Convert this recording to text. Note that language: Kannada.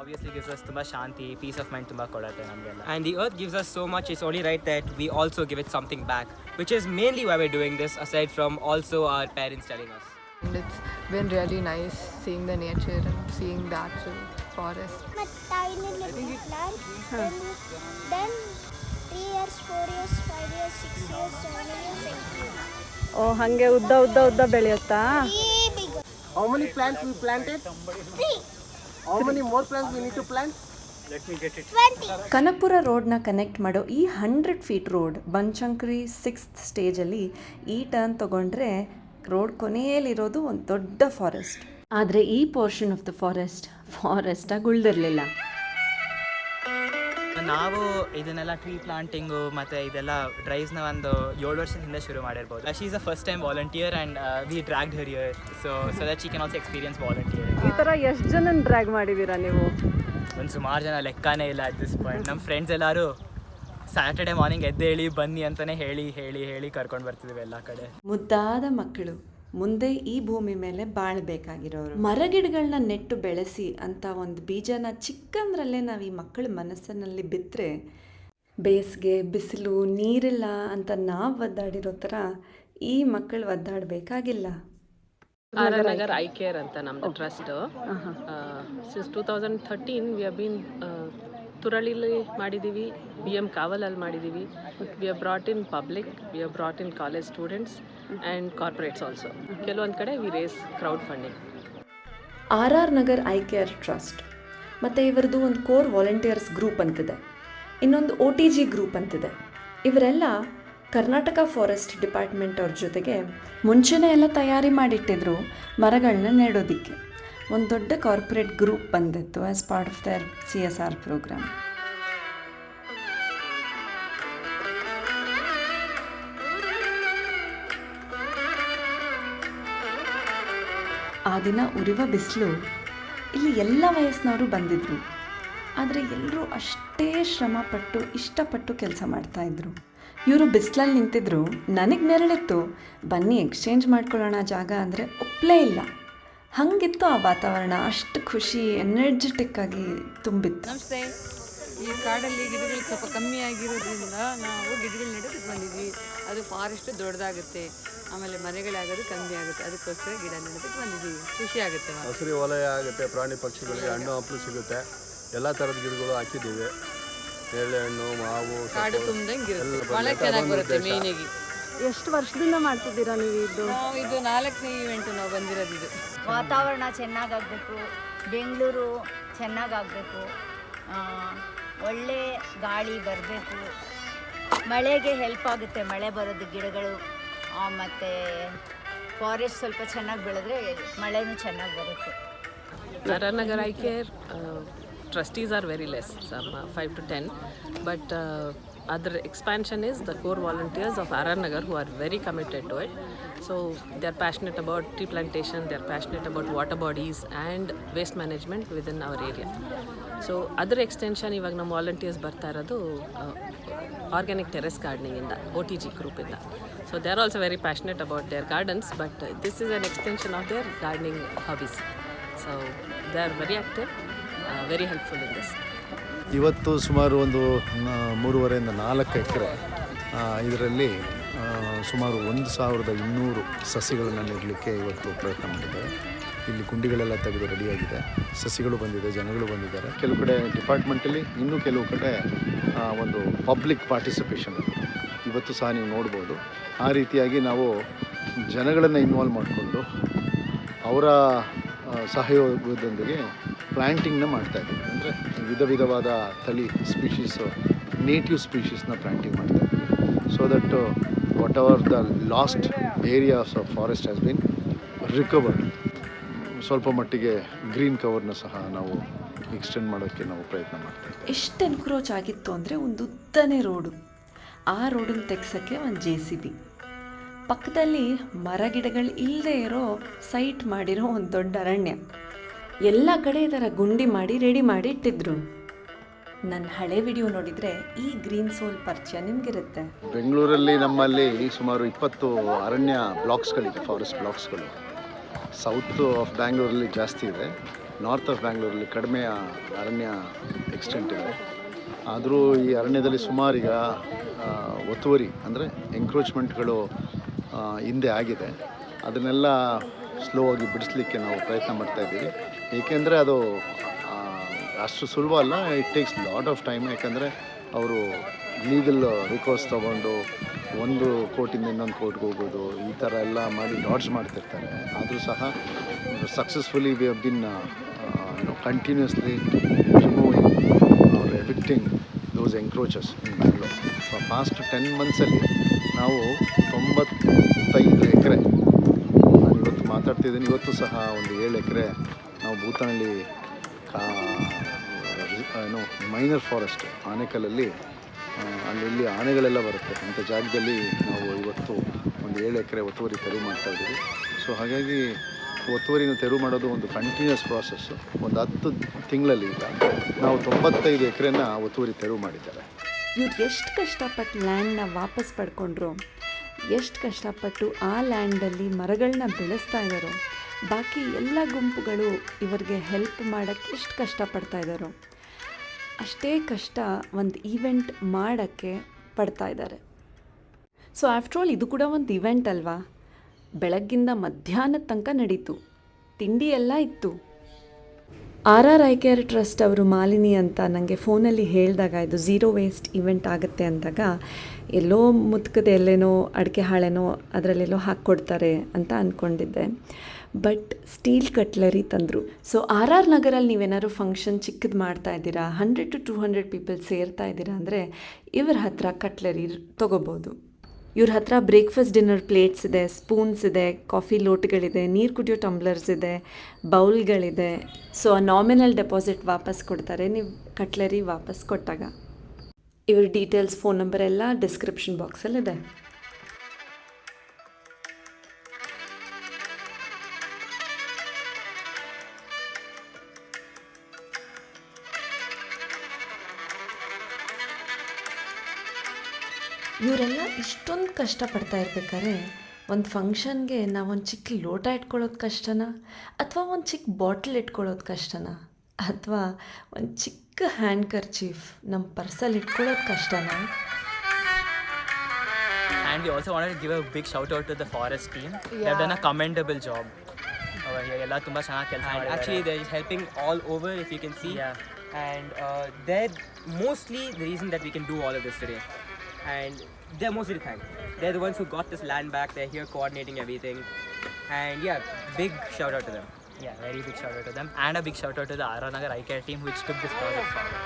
obviously gives us tumba shanti, peace of mind tumba kodutte namgeಲ್ಲ. And the earth gives us so much, it's only right that we also give it something back, which is mainly why we're doing this, aside from also our parents telling us. And it's been really nice seeing the nature and seeing the actual forest. Tiny little plant, then 3 years, 4 years, 5 years, 6 years, 7 years, 8 years. ಓ ಹಾಗೆ ಉದ್ದ ಬೆಳೆಯುತ್ತಾ? 3 big. How many plants we planted? 3. How many more plants we need to plant? 20. Kanakapura ರೋಡ್ನ ಕನೆಕ್ಟ್ ಮಾಡೋ ಈ 100 ಫೀಟ್ ರೋಡ್ ಬನಶಂಕರಿ 6th ಸ್ಟೇಜಲ್ಲಿ ಈ ಟರ್ನ್ ತೊಗೊಂಡ್ರೆ ರೋಡ್ ಕೊನೆಯಲ್ಲಿರೋದು ಒಂದು ದೊಡ್ಡ ಫಾರೆಸ್ಟ್. ಆದರೆ ಈ ಪೋರ್ಷನ್ ಆಫ್ ದ ಫಾರೆಸ್ಟಾಗಿ ಉಳಿದಿರಲಿಲ್ಲ. ನಾವು ಇದನ್ನೆಲ್ಲ ಟ್ರೀ ಪ್ಲಾಂಟಿಂಗು ಮತ್ತು ಇದೆಲ್ಲ ಡ್ರೈವ್ಸ್ನ ಒಂದು 7 ವರ್ಷದ ಹಿಂದೆ ಶುರು ಮಾಡಿರ್ಬೋದು. She is a first time volunteer and we dragged Har here so that she can also experience volunteer. ಈ ಥರ ಎಷ್ಟು ಜನ ಡ್ರ್ಯಾಗ್ ಮಾಡಿದ್ದೀರಾ ನೀವು? ಒಂದು ಸುಮಾರು ಜನ ಲೆಕ್ಕನೇ ಇಲ್ಲ ಅಟ್ ದಿಸ್ ಪಾಯಿಂಟ್. ನಮ್ಮ ಫ್ರೆಂಡ್ಸ್ ಎಲ್ಲರೂ ಸ್ಯಾಟರ್ಡೆ ಮಾರ್ನಿಂಗ್ ಎದ್ದೇಳಿ ಬನ್ನಿ ಅಂತಲೇ ಹೇಳಿ ಕರ್ಕೊಂಡು ಬರ್ತಿದ್ದೀವಿ ಎಲ್ಲ ಕಡೆ. ಮುದ್ದಾದ ಮಕ್ಕಳು ಮುಂದೆ ಈ ಭೂಮಿ ಮೇಲೆ ಬಾಳಬೇಕಾಗಿರೋರು. ಮರಗಿಡಗಳನ್ನ ನೆಟ್ಟು ಬೆಳೆಸಿ ಅಂತ ಒಂದು ಬೀಜನ ಚಿಕ್ಕಂದ್ರಲ್ಲೇ ನಾವು ಈ ಮಕ್ಕಳ ಮನಸ್ಸಿನಲ್ಲಿ ಬಿತ್ತರೆ ಬೇಸಿಗೆ ಬಿಸಿಲು ನೀರಿಲ್ಲ ಅಂತ ನಾವು ಒದ್ದಾಡಿರೋ ಥರ ಈ ಮಕ್ಕಳು ಒದ್ದಾಡಬೇಕಾಗಿಲ್ಲ. ಆರ್ಆರ್ ಐ ಕೇರ್ ಅಂತ ನಮ್ಮದು trust. Since 2013 we have been ತುರಳಿಲಿ ಮಾಡಿದ್ದೀವಿ, BM ಕಾವಲಲ್ಲಿ ಮಾಡಿದ್ದೀವಿ. We have brought in public, we have brought in college students and corporates also. ಕೆಲವೊಂದು ಕಡೆ we raise crowd funding. R Nagar I care trust ಮತ್ತು ಇವರದು ಒಂದು ಕೋರ್ ವಾಲಂಟಿಯರ್ಸ್ ಗ್ರೂಪ್ ಅಂತಿದೆ, ಇನ್ನೊಂದು OTG ಗ್ರೂಪ್ ಅಂತಿದೆ. ಇವರೆಲ್ಲ ಕರ್ನಾಟಕ ಫಾರೆಸ್ಟ್ ಡಿಪಾರ್ಟ್ಮೆಂಟ್ ಅವ್ರ ಜೊತೆಗೆ ಮುಂಚೆನೇ ಎಲ್ಲ ತಯಾರಿ ಮಾಡಿಟ್ಟಿದ್ರು ಮರಗಳನ್ನ ನೆಡೋದಕ್ಕೆ. ಒಂದು ದೊಡ್ಡ ಕಾರ್ಪೊರೇಟ್ ಗ್ರೂಪ್ ಬಂದಿತ್ತು as part of their CSR programme. ಆ ದಿನ ಉರಿವ ಬಿಸಿಲು. ಇಲ್ಲಿ ಎಲ್ಲ ವಯಸ್ಸಿನವರು ಬಂದಿದ್ದರು, ಆದರೆ ಎಲ್ಲರೂ ಅಷ್ಟೇ ಶ್ರಮಪಟ್ಟು ಇಷ್ಟಪಟ್ಟು ಕೆಲಸ ಮಾಡ್ತಾಯಿದ್ರು. ಇವರು ಬಿಸಿಲಲ್ಲಿ ನಿಂತಿದ್ರು, ನನಗೆ ನೆರಳಿತ್ತು, ಬನ್ನಿ ಎಕ್ಸ್ಚೇಂಜ್ ಮಾಡ್ಕೊಳ್ಳೋಣ ಜಾಗ ಅಂದರೆ ಒಪ್ಪಲೇ ಇಲ್ಲ. ಹಾಗಿತ್ತು ಆ ವಾತಾವರಣ, ಅಷ್ಟು ಖುಷಿ ಎನರ್ಜೆಟಿಕ್ ಆಗಿ ತುಂಬಿತ್ತು. ನಮಸ್ತೆ. ಈ ಕಾಡಲ್ಲಿ ಗಿಡಗಳು ಸ್ವಲ್ಪ ಕಮ್ಮಿ ಆಗಿರೋದ್ರಿಂದ ನಾವು ಗಿಡಗಳು ನೆಡೋದಕ್ಕೆ ಬಂದಿದ್ವಿ. ಅದು ಫಾರೆಸ್ಟ್ ದೊಡ್ಡದಾಗುತ್ತೆ, ಆಮೇಲೆ ಮನೆಗಳಾಗೋದು ಕಮ್ಮಿ ಆಗುತ್ತೆ, ಅದಕ್ಕೋಸ್ಕರ ಗಿಡ ನೆಡೋದಕ್ಕೆ ಬಂದಿದ್ದೀವಿ. ಖುಷಿ ಆಗುತ್ತೆ, ಹಸಿರು ವಲಯ ಆಗುತ್ತೆ, ಪ್ರಾಣಿ ಪಕ್ಷಿಗಳಿಗೆ ಹಣ್ಣು ಹಂಪಲು ಸಿಗುತ್ತೆ, ಎಲ್ಲ ಥರದ ಗಿಡಗಳು ಹಾಕಿದ್ದೀವಿ. ನೇರಳೆ ಹಣ್ಣು, ಮಾವು, ಕಾಡು ತುಂಬ್ದಂಗಿರುತ್ತೆ, ಭಾಳ ಚೆನ್ನಾಗಿ ಬರುತ್ತೆ. ಮೇಯ್ನಾಗಿ ಎಷ್ಟು ವರ್ಷದಿಂದ ಮಾಡ್ತಿದ್ದೀರಾ ನೀವು ಇದು? ನಾವು ಇದು 4ನೇ ಈವೆಂಟ್ ನಾವು ಬಂದಿರೋದು. ಇದು ವಾತಾವರಣ ಚೆನ್ನಾಗಾಗಬೇಕು, ಬೆಂಗಳೂರು ಚೆನ್ನಾಗಾಗಬೇಕು, ಒಳ್ಳೆ ಗಾಳಿ ಬರಬೇಕು, ಮಳೆಗೆ ಹೆಲ್ಪ್ ಆಗುತ್ತೆ, ಮಳೆ ಬರೋದು ಗಿಡಗಳು, ಮತ್ತು ಫಾರೆಸ್ಟ್ ಸ್ವಲ್ಪ ಚೆನ್ನಾಗಿ ಬೆಳೆದ್ರೆ ಮಳೆನೂ ಚೆನ್ನಾಗಿ ಬರುತ್ತೆ. RR Nagar I care trustees are very less, some 5 to 10, but other expansion is the core volunteers of RR Nagar who are very committed to it. So they are passionate about tree plantation, they are passionate about water bodies and waste management within our area. So other extension ಇವಾಗ ನಮ್ಮ ವಾಲಂಟಿಯರ್ಸ್ ಬರ್ತಾ ಇರೋದು ಆರ್ಗ್ಯಾನಿಕ್ ಟೆರೆಸ್ ಗಾರ್ಡನಿಂಗ್ ಇಂದ, OTG ಗ್ರೂಪ್ ಇಂದ. So they are also very passionate about their gardens, but this is an extension of their gardening hobbies. So they are very active, very helpful in this. ಇವತ್ತು ಸುಮಾರು ಒಂದು 3.5ರಿಂದ 4 ಎಕರೆ ಇದರಲ್ಲಿ ಸುಮಾರು 1200 ಸಸಿಗಳನ್ನು ನೆಡಲಿಕ್ಕೆ ಇವತ್ತು ಪ್ರಯತ್ನ ಮಾಡಿದ್ದಾರೆ. ಇಲ್ಲಿ ಗುಂಡಿಗಳೆಲ್ಲ ತೆಗೆದು ರೆಡಿಯಾಗಿದೆ, ಸಸಿಗಳು ಬಂದಿದೆ, ಜನಗಳು ಬಂದಿದ್ದಾರೆ. ಕೆಲವು ಕಡೆ ಡಿಪಾರ್ಟ್ಮೆಂಟಲ್ಲಿ, ಇನ್ನೂ ಕೆಲವು ಕಡೆ ಒಂದು ಪಬ್ಲಿಕ್ ಪಾರ್ಟಿಸಿಪೇಷನ್ ಇವತ್ತು ಸಹ ನೀವು ನೋಡ್ಬೋದು. ಆ ರೀತಿಯಾಗಿ ನಾವು ಜನಗಳನ್ನು ಇನ್ವಾಲ್ವ್ ಮಾಡಿಕೊಂಡು ಅವರ ಸಹಯೋಗದೊಂದಿಗೆ ಪ್ಲ್ಯಾಂಟಿಂಗ್ನ ಮಾಡ್ತಾಯಿದ್ದೀವಿ. ಅಂದರೆ ವಿಧವಾದ ತಳಿ ಸ್ಪೀಷೀಸು, ನೇಟಿವ್ ಸ್ಪೀಷೀಸ್ನ ಪ್ಲ್ಯಾಂಟಿಂಗ್ ಮಾಡ್ತಾಯಿದ್ದೀವಿ. So that what ever the last areas of forest has been recovered. ಸ್ವಲ್ಪ ಮಟ್ಟಿಗೆ ಗ್ರೀನ್ ಕವರ್ನ ಸಹ ನಾವು ಎಕ್ಸ್ಟೆಂಡ್ ಮಾಡೋಕ್ಕೆ ನಾವು ಪ್ರಯತ್ನ ಮಾಡ್ತಾಯಿದ್ದೀವಿ. ಎಷ್ಟು ಎನ್ಕ್ರೋಚ್ ಆಗಿತ್ತು ಅಂದರೆ ಒಂದು ಉದ್ದನೇ ರೋಡು, ಆ ರೋಡನ್ನು ತೆಗ್ಸೋಕ್ಕೆ ಒಂದು JCB, ಪಕ್ಕದಲ್ಲಿ ಮರಗಿಡಗಳು ಇಲ್ಲದೆ ಇರೋ ಸೈಟ್ ಮಾಡಿರೋ ಒಂದು ದೊಡ್ಡ ಅರಣ್ಯ, ಎಲ್ಲ ಕಡೆ ಈ ಥರ ಗುಂಡಿ ಮಾಡಿ ರೆಡಿ ಮಾಡಿ ಇಟ್ಟಿದ್ರು. ನನ್ನ ಹಳೆ ವಿಡಿಯೋ ನೋಡಿದರೆ ಈ ಗ್ರೀನ್ ಸೋಲ್ ಪರಿಚಯ ನಿಮಗಿರುತ್ತೆ. ಬೆಂಗಳೂರಲ್ಲಿ ನಮ್ಮಲ್ಲಿ ಸುಮಾರು 20 ಅರಣ್ಯ ಬ್ಲಾಕ್ಸ್ಗಳಿದೆ, ಫಾರೆಸ್ಟ್ ಬ್ಲಾಕ್ಸ್ಗಳು. ಸೌತ್ ಆಫ್ ಬ್ಯಾಂಗ್ಳೂರಲ್ಲಿ ಜಾಸ್ತಿ ಇದೆ, ನಾರ್ತ್ ಆಫ್ ಬ್ಯಾಂಗ್ಳೂರಲ್ಲಿ ಕಡಿಮೆ ಅರಣ್ಯ ಎಕ್ಸ್ಟೆಂಟ್ ಇದೆ. ಆದರೂ ಈ ಅರಣ್ಯದಲ್ಲಿ ಸುಮಾರೀಗ ಒತ್ತುವರಿ ಅಂದರೆ ಎಂಕ್ರೋಚ್ಮೆಂಟ್ಗಳು ಹಿಂದೆ ಆಗಿದೆ. ಅದನ್ನೆಲ್ಲ ಸ್ಲೋ ಆಗಿ ಬಿಡಿಸ್ಲಿಕ್ಕೆ ನಾವು ಪ್ರಯತ್ನ ಮಾಡ್ತಾಯಿದ್ದೀವಿ. ಏಕೆಂದರೆ ಅದು ಅಷ್ಟು ಸುಲಭ ಅಲ್ಲ. It takes lot of time. ಯಾಕಂದರೆ ಅವರು ಲೀಗಲ್ ರಿಕೋರ್ಸ್ ತೊಗೊಂಡು ಒಂದು ಕೋರ್ಟಿಂದ ಇನ್ನೊಂದು ಕೋರ್ಟ್ಗೆ ಹೋಗೋದು, ಈ ಥರ ಎಲ್ಲ ಮಾಡಿ ಡಾಡ್ಜ್ ಮಾಡ್ತಿರ್ತಾರೆ. ಆದರೂ ಸಹ successfully we have been continuously removing or evicting those encroachers in Bangalore. Past 10 ಮಂತ್ಸಲ್ಲಿ ನಾವು 95 ಎಕರೆ, ನಾನು ಇವತ್ತು ಮಾತಾಡ್ತಿದ್ದೀನಿ, ಇವತ್ತು ಸಹ ಒಂದು 7 ಎಕರೆ ನಾವು ಭೂತಾನಲ್ಲಿ ಮೈನರ್ ಫಾರೆಸ್ಟ್ ಆನೆಕಲ್ಲಲ್ಲಿ ಅಲ್ಲಿ ಆನೆಗಳೆಲ್ಲ ಬರುತ್ತೆ ಅಂಥ ಜಾಗದಲ್ಲಿ ನಾವು ಇವತ್ತು ಒಂದು 7 ಎಕರೆ ಒತ್ತುವರಿ ತೆರವು ಮಾಡ್ತಾಯಿದ್ದೀವಿ. ಸೊ ಹಾಗಾಗಿ ಒತ್ತುವರಿನ ತೆರವು ಮಾಡೋದು ಒಂದು ಕಂಟಿನ್ಯೂಸ್ ಪ್ರಾಸೆಸ್ಸು. ಒಂದು 10 ತಿಂಗಳಲ್ಲಿ ಈಗ ನಾವು 95 ಎಕರೆನ ಒತ್ತುವರಿ ತೆರವು ಮಾಡಿದ್ದಾರೆ. ಇವ್ರು ಎಷ್ಟು ಕಷ್ಟಪಟ್ಟು ಲ್ಯಾಂಡ್ನ ವಾಪಸ್ ಪಡ್ಕೊಂಡ್ರು, ಎಷ್ಟು ಕಷ್ಟಪಟ್ಟು ಆ ಲ್ಯಾಂಡಲ್ಲಿ ಮರಗಳನ್ನ ಬೆಳೆಸ್ತಾ ಇದ್ದಾರೋ, ಬಾಕಿ ಎಲ್ಲ ಗುಂಪುಗಳು ಇವರಿಗೆ ಹೆಲ್ಪ್ ಮಾಡೋಕ್ಕೆ ಎಷ್ಟು ಕಷ್ಟಪಡ್ತಾ ಇದ್ದಾರೋ ಅಷ್ಟೇ ಕಷ್ಟ ಒಂದು ಈವೆಂಟ್ ಮಾಡೋಕ್ಕೆ ಪಡ್ತಾ ಇದ್ದಾರೆ. ಸೊ ಆಫ್ಟರ್ ಆಲ್ ಇದು ಕೂಡ ಒಂದು ಇವೆಂಟ್ ಅಲ್ವಾ. ಬೆಳಗ್ಗಿಂದ ಮಧ್ಯಾಹ್ನದ ತನಕ ನಡೀತು, ತಿಂಡಿ ಎಲ್ಲ ಇತ್ತು. RRICare ಟ್ರಸ್ಟ್ ಅವರು ಮಾಲಿನಿ ಅಂತ ನನಗೆ ಫೋನಲ್ಲಿ ಹೇಳಿದಾಗ ಇದು ಝೀರೋ ವೇಸ್ಟ್ ಇವೆಂಟ್ ಆಗುತ್ತೆ ಅಂದಾಗ ಎಲ್ಲೋ ಮುತ್ಕದ ಎಲ್ಲೇನೋ ಅಡಿಕೆ ಹಾಳೆನೋ ಅದರಲ್ಲೆಲ್ಲೋ ಹಾಕ್ಕೊಡ್ತಾರೆ ಅಂತ ಅಂದ್ಕೊಂಡಿದ್ದೆ. ಬಟ್ ಸ್ಟೀಲ್ ಕಟ್ಲರಿ ತಂದರು. ಸೊ RR ನಗರಲ್ಲಿ ನೀವೇನಾದ್ರು ಫಂಕ್ಷನ್ ಚಿಕ್ಕದು ಮಾಡ್ತಾ ಇದ್ದೀರಾ, 100 to 200 ಪೀಪಲ್ ಸೇರ್ತಾ ಇದ್ದೀರಾ ಅಂದರೆ ಇವ್ರ ಹತ್ರ ಕಟ್ಲರಿ ತೊಗೋಬೋದು. ಇವ್ರ ಹತ್ರ ಬ್ರೇಕ್ಫಾಸ್ಟ್ ಡಿನ್ನರ್ ಪ್ಲೇಟ್ಸ್ ಇದೆ, ಸ್ಪೂನ್ಸ್ ಇದೆ, ಕಾಫಿ ಲೋಟ್ಗಳಿದೆ, ನೀರು ಕುಡಿಯೋ ಟಂಬ್ಲರ್ಸ್ ಇದೆ, ಬೌಲ್ಗಳಿದೆ. ಸೊ ಆ ನಾಮಿನಲ್ ಡೆಪಾಸಿಟ್ ವಾಪಸ್ ಕೊಡ್ತಾರೆ ನೀವು ಕಟ್ಲರಿ ವಾಪಸ್ ಕೊಟ್ಟಾಗ. ಇವ್ರ ಡೀಟೇಲ್ಸ್, ಫೋನ್ ನಂಬರ್ ಎಲ್ಲ ಡಿಸ್ಕ್ರಿಪ್ಷನ್ ಬಾಕ್ಸಲ್ಲಿದೆ. ಇವರೆಲ್ಲ ಇಷ್ಟೊಂದು ಕಷ್ಟಪಡ್ತಾ ಇರ್ಬೇಕಾದ್ರೆ ಒಂದು ಫಂಕ್ಷನ್ಗೆ ನಾವೊಂದು ಚಿಕ್ಕ ಲೋಟ ಇಟ್ಕೊಳ್ಳೋದು ಕಷ್ಟನಾ, ಅಥವಾ ಒಂದು ಚಿಕ್ಕ ಬಾಟ್ಲ್ ಇಟ್ಕೊಳ್ಳೋದು ಕಷ್ಟನಾ, ಅಥವಾ ಒಂದು ಚಿಕ್ಕ ಹ್ಯಾಂಡ್ ಕರ್ಚೀಫ್ ನಮ್ಮ ಪರ್ಸಲ್ಲಿ ಇಟ್ಕೊಳ್ಳೋದು ಕಷ್ಟನಾ? And we also wanted to give a big shout out to the forest team. They have done a commendable job over here. ಎಲ್ಲ ತುಂಬ ಚೆನ್ನಾಗಿ ಕೆಲಸ ಮಾಡಿದ್ದಾರೆ. Actually they're helping all over, if you can see. And they're mostly the reason that we can do all of this today. And they're mostly to thank. They're the ones who got this land back. They're here coordinating everything. And yeah, big shout out to them. Yeah, very big shout out to them. And a big shout out to the RR Nagar ICARE team which took this project forward.